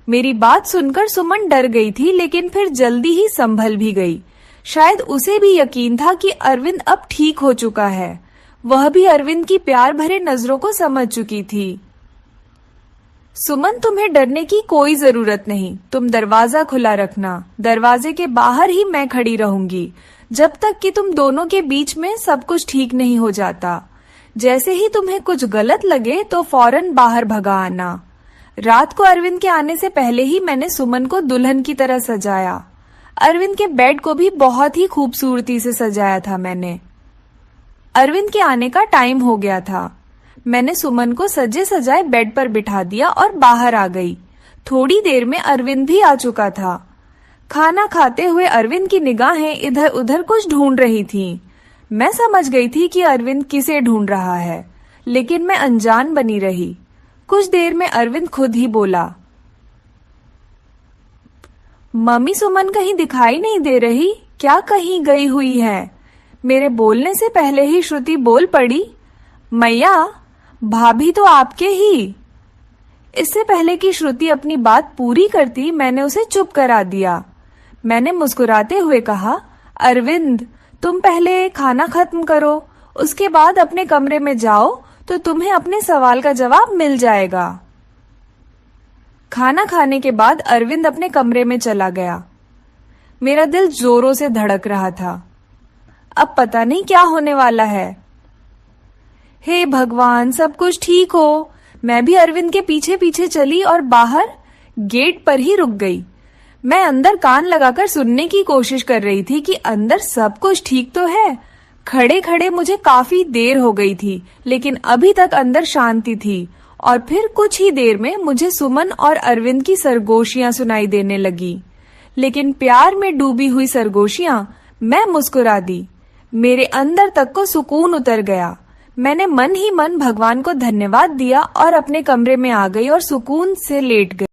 मेरी बात सुनकर सुमन डर गई थी, लेकिन फिर जल्दी ही संभल भी गई। शायद उसे भी यकीन था कि अरविंद अब ठीक हो चुका है। वह भी अरविंद की प्यार भरे नजरों को समझ चुकी थी। सुमन, तुम्हें डरने की कोई जरूरत नहीं। तुम दरवाजा खुला रखना। दरवाजे के बाहर ही मैं खड़ी रहूंगी जब तक कि तुम दोनों के बीच में सब कुछ ठीक नहीं हो जाता। जैसे ही तुम्हें कुछ गलत लगे तो फौरन बाहर भगा आना। रात को अरविंद के आने से पहले ही मैंने सुमन को दुल्हन की तरह सजाया। अरविंद के बेड को भी बहुत ही खूबसूरती से सजाया था मैंने। अरविंद के आने का टाइम हो गया था। मैंने सुमन को सजे सजाए बेड पर बिठा दिया और बाहर आ गई। थोड़ी देर में अरविंद भी आ चुका था। खाना खाते हुए अरविंद की निगाहें इधर उधर कुछ ढूंढ रही थीं। मैं समझ गई थी कि अरविंद किसे ढूंढ रहा है, लेकिन मैं अनजान बनी रही। कुछ देर में अरविंद खुद ही बोला, मम्मी, सुमन कहीं दिखाई नहीं दे रही, क्या कहीं गई हुई है? मेरे बोलने से पहले ही श्रुति बोल पड़ी, मैया, भाभी तो आपके ही। इससे पहले कि श्रुति अपनी बात पूरी करती, मैंने उसे चुप करा दिया। मैंने मुस्कुराते हुए कहा, अरविंद, तुम पहले खाना खत्म करो, उसके बाद अपने कमरे में जाओ तो तुम्हें अपने सवाल का जवाब मिल जाएगा। खाना खाने के बाद अरविंद अपने कमरे में चला गया। मेरा दिल जोरों से धड़क रहा था। अब पता नहीं क्या होने वाला है। हे भगवान, सब कुछ ठीक हो। मैं भी अरविंद के पीछे पीछे चली और बाहर गेट पर ही रुक गई। मैं अंदर कान लगाकर सुनने की कोशिश कर रही थी कि अंदर सब कुछ ठीक तो है। खड़े खड़े मुझे काफी देर हो गई थी, लेकिन अभी तक अंदर शांति थी। और फिर कुछ ही देर में मुझे सुमन और अरविंद की सरगोशियां सुनाई देने लगी, लेकिन प्यार में डूबी हुई सरगोशियां। मैं मुस्कुरा दी। मेरे अंदर तक को सुकून उतर गया। मैंने मन ही मन भगवान को धन्यवाद दिया और अपने कमरे में आ गई और सुकून से लेट गई।